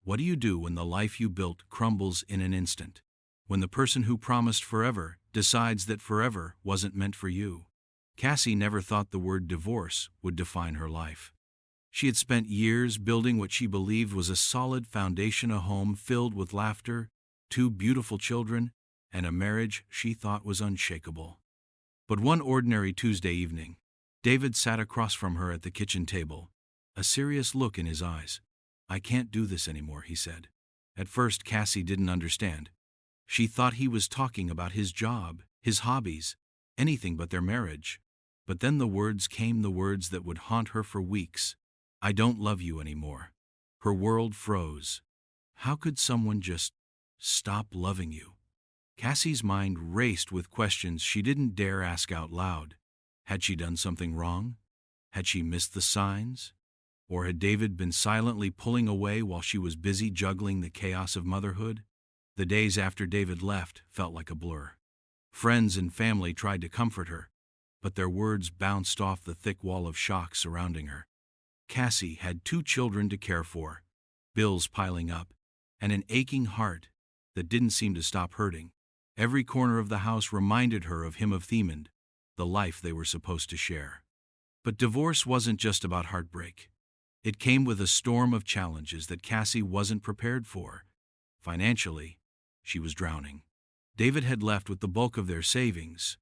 What do you do when the life you built crumbles in an instant? When the person who promised forever decides that forever wasn't meant for you? Cassie never thought the word divorce would define her life. She had spent years building what she believed was a solid foundation, a home filled with laughter, 2 beautiful children, and a marriage she thought was unshakable. But one ordinary Tuesday evening, David sat across from her at the kitchen table, a serious look in his eyes. "I can't do this anymore," he said. At first, Cassie didn't understand. She thought he was talking about his job, his hobbies, anything but their marriage. But then the words came, the words that would haunt her for weeks. "I don't love you anymore." Her world froze. How could someone just stop loving you? Cassie's mind raced with questions she didn't dare ask out loud. Had she done something wrong? Had she missed the signs? Or had David been silently pulling away while she was busy juggling the chaos of motherhood? The days after David left felt like a blur. Friends and family tried to comfort her, but their words bounced off the thick wall of shock surrounding her. Cassie had 2 children to care for, bills piling up, and an aching heart that didn't seem to stop hurting. Every corner of the house reminded her of him, of Themond, the life they were supposed to share. But divorce wasn't just about heartbreak. It came with a storm of challenges that Cassie wasn't prepared for. Financially, she was drowning. David had left with the bulk of their savings,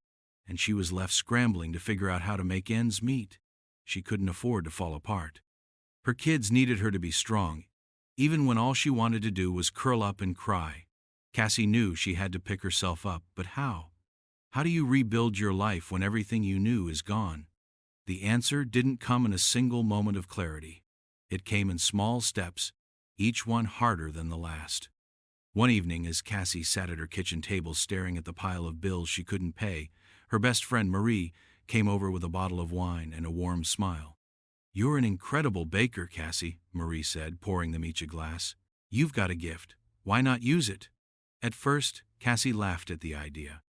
and she was left scrambling to figure out how to make ends meet. She couldn't afford to fall apart. Her kids needed her to be strong, even when all she wanted to do was curl up and cry. Cassie knew she had to pick herself up, but how? How do you rebuild your life when everything you knew is gone? The answer didn't come in a single moment of clarity. It came in small steps, each one harder than the last. One evening, as Cassie sat at her kitchen table staring at the pile of bills she couldn't pay, her best friend Marie came over with a bottle of wine and a warm smile. "You're an incredible baker, Cassie," Marie said, pouring them each a glass. "You've got a gift. Why not use it?" At first, Cassie laughed at the idea.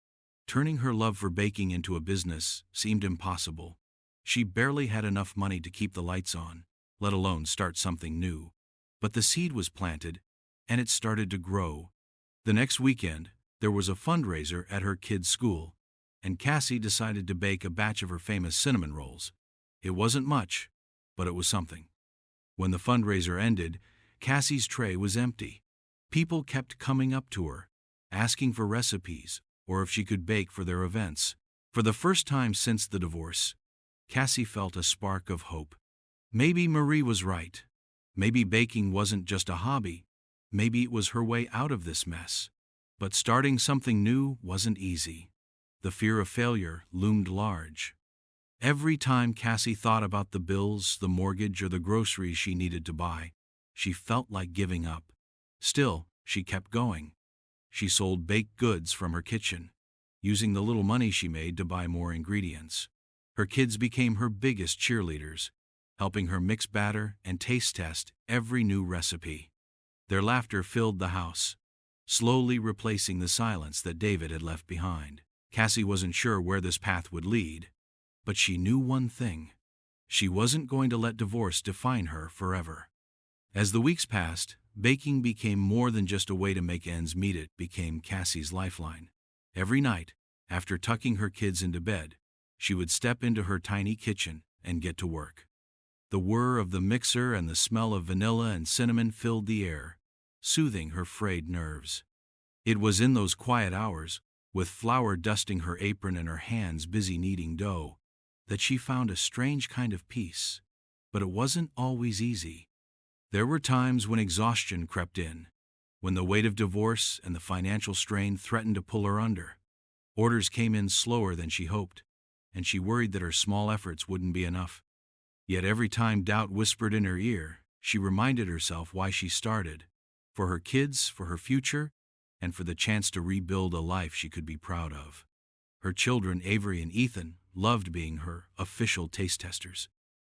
Turning her love for baking into a business seemed impossible. She barely had enough money to keep the lights on, let alone start something new. But the seed was planted, and it started to grow. The next weekend, there was a fundraiser at her kids' school, and Cassie decided to bake a batch of her famous cinnamon rolls. It wasn't much, but it was something. When the fundraiser ended, Cassie's tray was empty. People kept coming up to her, asking for recipes or if she could bake for their events. For the first time since the divorce, Cassie felt a spark of hope. Maybe Marie was right. Maybe baking wasn't just a hobby. Maybe it was her way out of this mess. But starting something new wasn't easy. The fear of failure loomed large. Every time Cassie thought about the bills, the mortgage, or the groceries she needed to buy, she felt like giving up. Still, she kept going. She sold baked goods from her kitchen, using the little money she made to buy more ingredients. Her kids became her biggest cheerleaders, helping her mix batter and taste test every new recipe. Their laughter filled the house, slowly replacing the silence that David had left behind. Cassie wasn't sure where this path would lead, but she knew one thing: she wasn't going to let divorce define her forever. As the weeks passed, baking became more than just a way to make ends meet. It became Cassie's lifeline. Every night, after tucking her kids into bed, she would step into her tiny kitchen and get to work. The whir of the mixer and the smell of vanilla and cinnamon filled the air, soothing her frayed nerves. It was in those quiet hours, with flour dusting her apron and her hands busy kneading dough, that she found a strange kind of peace. But it wasn't always easy. There were times when exhaustion crept in, when the weight of divorce and the financial strain threatened to pull her under. Orders came in slower than she hoped, and she worried that her small efforts wouldn't be enough. Yet every time doubt whispered in her ear, she reminded herself why she started: for her kids, for her future, and for the chance to rebuild a life she could be proud of. Her children, Avery and Ethan, loved being her official taste testers.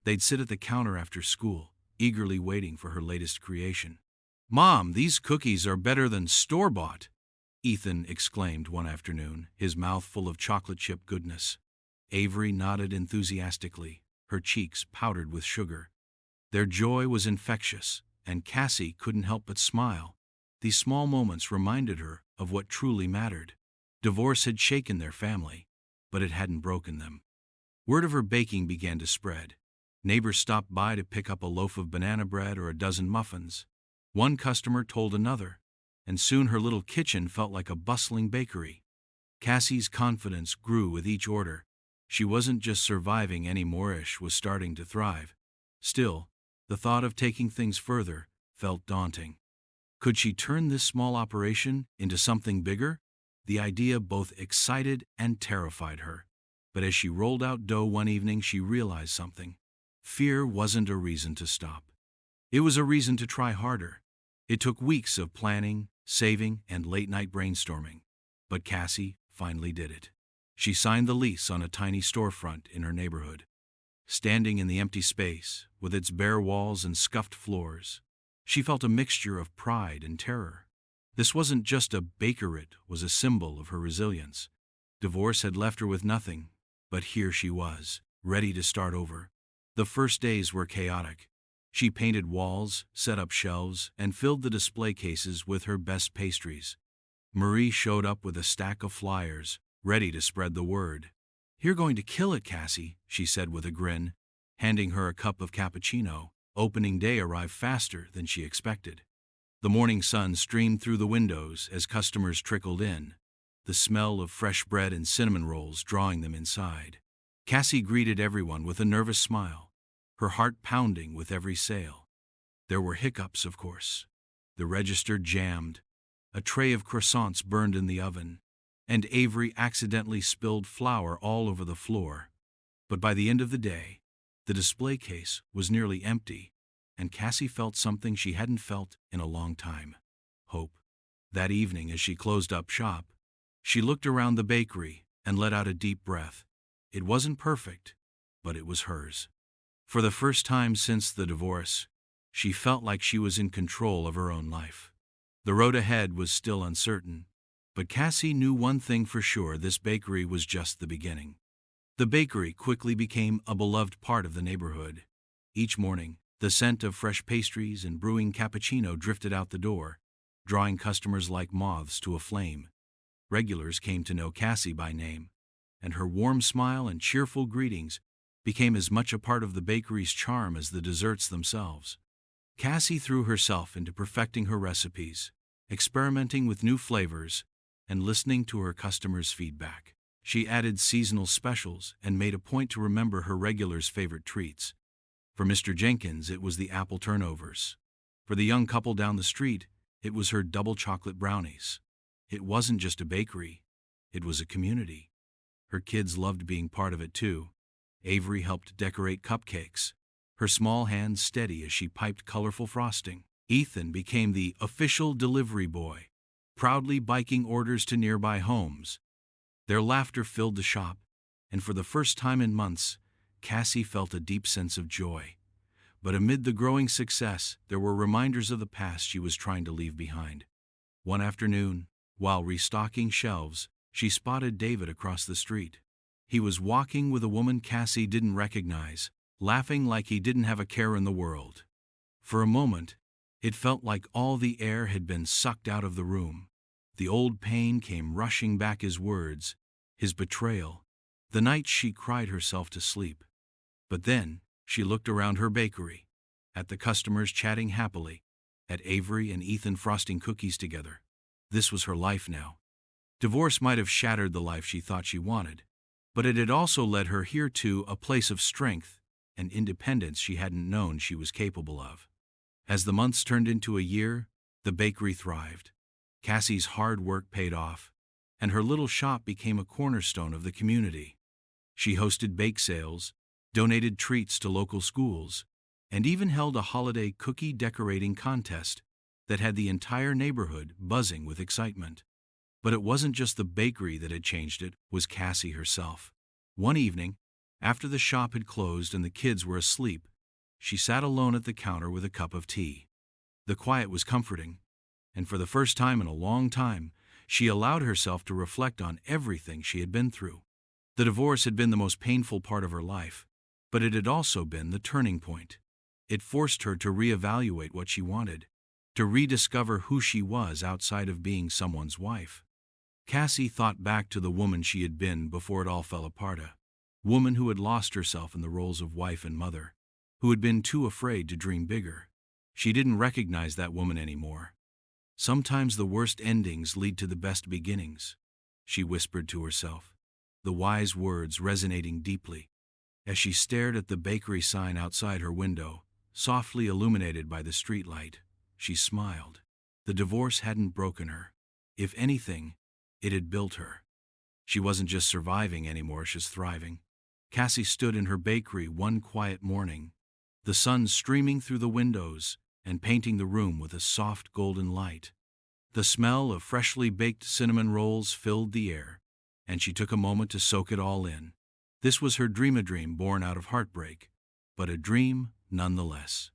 They'd sit at the counter after school, eagerly waiting for her latest creation. "Mom, these cookies are better than store-bought," Ethan exclaimed one afternoon, his mouth full of chocolate chip goodness. Avery nodded enthusiastically, her cheeks powdered with sugar. Their joy was infectious, and Cassie couldn't help but smile. These small moments reminded her of what truly mattered. Divorce had shaken their family, but it hadn't broken them. Word of her baking began to spread. Neighbors stopped by to pick up a loaf of banana bread or a dozen muffins. One customer told another, and soon her little kitchen felt like a bustling bakery. Cassie's confidence grew with each order. She wasn't just surviving anymore, she was starting to thrive. Still, the thought of taking things further felt daunting. Could she turn this small operation into something bigger? The idea both excited and terrified her. But as she rolled out dough one evening, she realized something. Fear wasn't a reason to stop. It was a reason to try harder. It took weeks of planning, saving, and late-night brainstorming. But Cassie finally did it. She signed the lease on a tiny storefront in her neighborhood. Standing in the empty space, with its bare walls and scuffed floors, she felt a mixture of pride and terror. This wasn't just a bakery, it was a symbol of her resilience. Divorce had left her with nothing, but here she was, ready to start over. The first days were chaotic. She painted walls, set up shelves, and filled the display cases with her best pastries. Marie showed up with a stack of flyers, ready to spread the word. "You're going to kill it, Cassie," she said with a grin, handing her a cup of cappuccino. Opening day arrived faster than she expected. The morning sun streamed through the windows as customers trickled in, the smell of fresh bread and cinnamon rolls drawing them inside. Cassie greeted everyone with a nervous smile, her heart pounding with every sale. There were hiccups, of course. The register jammed, a tray of croissants burned in the oven, and Avery accidentally spilled flour all over the floor. But by the end of the day, the display case was nearly empty, and Cassie felt something she hadn't felt in a long time: hope. That evening, as she closed up shop, she looked around the bakery and let out a deep breath. It wasn't perfect, but it was hers. For the first time since the divorce, she felt like she was in control of her own life. The road ahead was still uncertain, but Cassie knew one thing for sure: this bakery was just the beginning. The bakery quickly became a beloved part of the neighborhood. Each morning, the scent of fresh pastries and brewing cappuccino drifted out the door, drawing customers like moths to a flame. Regulars came to know Cassie by name, and her warm smile and cheerful greetings became as much a part of the bakery's charm as the desserts themselves. Cassie threw herself into perfecting her recipes, experimenting with new flavors, and listening to her customers' feedback. She added seasonal specials and made a point to remember her regulars' favorite treats. For Mr. Jenkins, it was the apple turnovers. For the young couple down the street, it was her double chocolate brownies. It wasn't just a bakery, it was a community. Her kids loved being part of it too. Avery helped decorate cupcakes, her small hands steady as she piped colorful frosting. Ethan became the official delivery boy, proudly biking orders to nearby homes. Their laughter filled the shop, and for the first time in months, Cassie felt a deep sense of joy. But amid the growing success, there were reminders of the past she was trying to leave behind. One afternoon, while restocking shelves, she spotted David across the street. He was walking with a woman Cassie didn't recognize, laughing like he didn't have a care in the world. For a moment, it felt like all the air had been sucked out of the room. The old pain came rushing back: his words, his betrayal, the night she cried herself to sleep. But then, she looked around her bakery, at the customers chatting happily, at Avery and Ethan frosting cookies together. This was her life now. Divorce might have shattered the life she thought she wanted, but it had also led her here to a place of strength and independence she hadn't known she was capable of. As the months turned into a year, the bakery thrived. Cassie's hard work paid off, and her little shop became a cornerstone of the community. She hosted bake sales, donated treats to local schools, and even held a holiday cookie decorating contest that had the entire neighborhood buzzing with excitement. But it wasn't just the bakery that had changed, it was Cassie herself. One evening, after the shop had closed and the kids were asleep, she sat alone at the counter with a cup of tea. The quiet was comforting, and for the first time in a long time, she allowed herself to reflect on everything she had been through. The divorce had been the most painful part of her life, but it had also been the turning point. It forced her to reevaluate what she wanted, to rediscover who she was outside of being someone's wife. Cassie thought back to the woman she had been before it all fell apart, a woman who had lost herself in the roles of wife and mother, who had been too afraid to dream bigger. She didn't recognize that woman anymore. Sometimes the worst endings lead to the best beginnings, she whispered to herself, the wise words resonating deeply. As she stared at the bakery sign outside her window, softly illuminated by the streetlight, she smiled. The divorce hadn't broken her. If anything, it had built her. She wasn't just surviving anymore, she was thriving. Cassie stood in her bakery one quiet morning, the sun streaming through the windows and painting the room with a soft golden light. The smell of freshly baked cinnamon rolls filled the air, and she took a moment to soak it all in. This was her dream born out of heartbreak, but a dream nonetheless.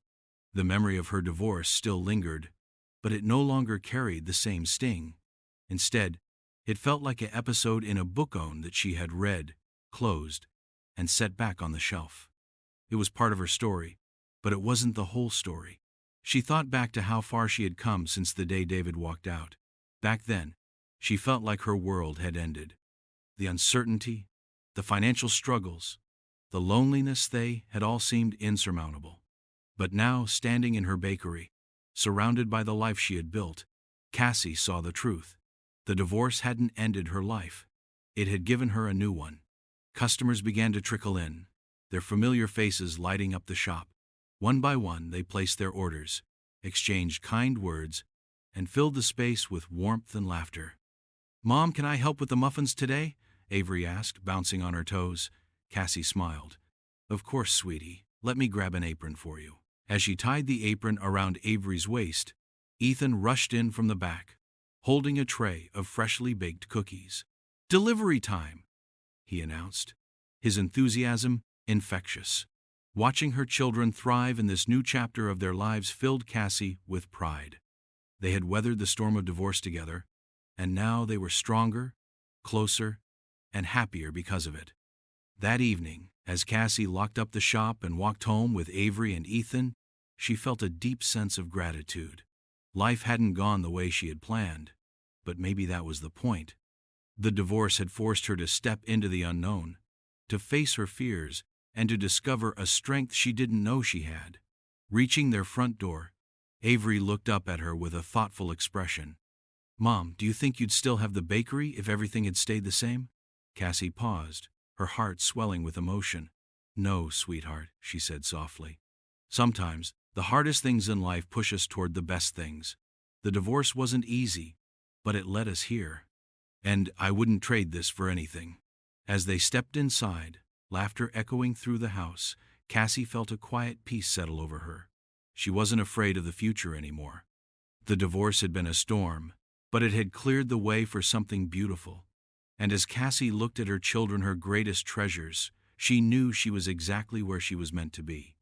The memory of her divorce still lingered, but it no longer carried the same sting. Instead, it felt like an episode in a book that she had read, closed, and set back on the shelf. It was part of her story, but it wasn't the whole story. She thought back to how far she had come since the day David walked out. Back then, she felt like her world had ended. The uncertainty, the financial struggles, the loneliness, they had all seemed insurmountable. But now, standing in her bakery, surrounded by the life she had built, Cassie saw the truth. The divorce hadn't ended her life. It had given her a new one. Customers began to trickle in, their familiar faces lighting up the shop. One by one, they placed their orders, exchanged kind words, and filled the space with warmth and laughter. "Mom, can I help with the muffins today?" Avery asked, bouncing on her toes. Cassie smiled. "Of course, sweetie. Let me grab an apron for you." As she tied the apron around Avery's waist, Ethan rushed in from the back, holding a tray of freshly baked cookies. "Delivery time," he announced, his enthusiasm infectious. Watching her children thrive in this new chapter of their lives filled Cassie with pride. They had weathered the storm of divorce together, and now they were stronger, closer, and happier because of it. That evening, as Cassie locked up the shop and walked home with Avery and Ethan, she felt a deep sense of gratitude. Life hadn't gone the way she had planned, but maybe that was the point. The divorce had forced her to step into the unknown, to face her fears, and to discover a strength she didn't know she had. Reaching their front door, Avery looked up at her with a thoughtful expression. "Mom, do you think you'd still have the bakery if everything had stayed the same?" Cassie paused, her heart swelling with emotion. "No, sweetheart," she said softly. "Sometimes, the hardest things in life push us toward the best things. The divorce wasn't easy, but it led us here. And I wouldn't trade this for anything." As they stepped inside, laughter echoing through the house, Cassie felt a quiet peace settle over her. She wasn't afraid of the future anymore. The divorce had been a storm, but it had cleared the way for something beautiful. And as Cassie looked at her children, her greatest treasures, she knew she was exactly where she was meant to be.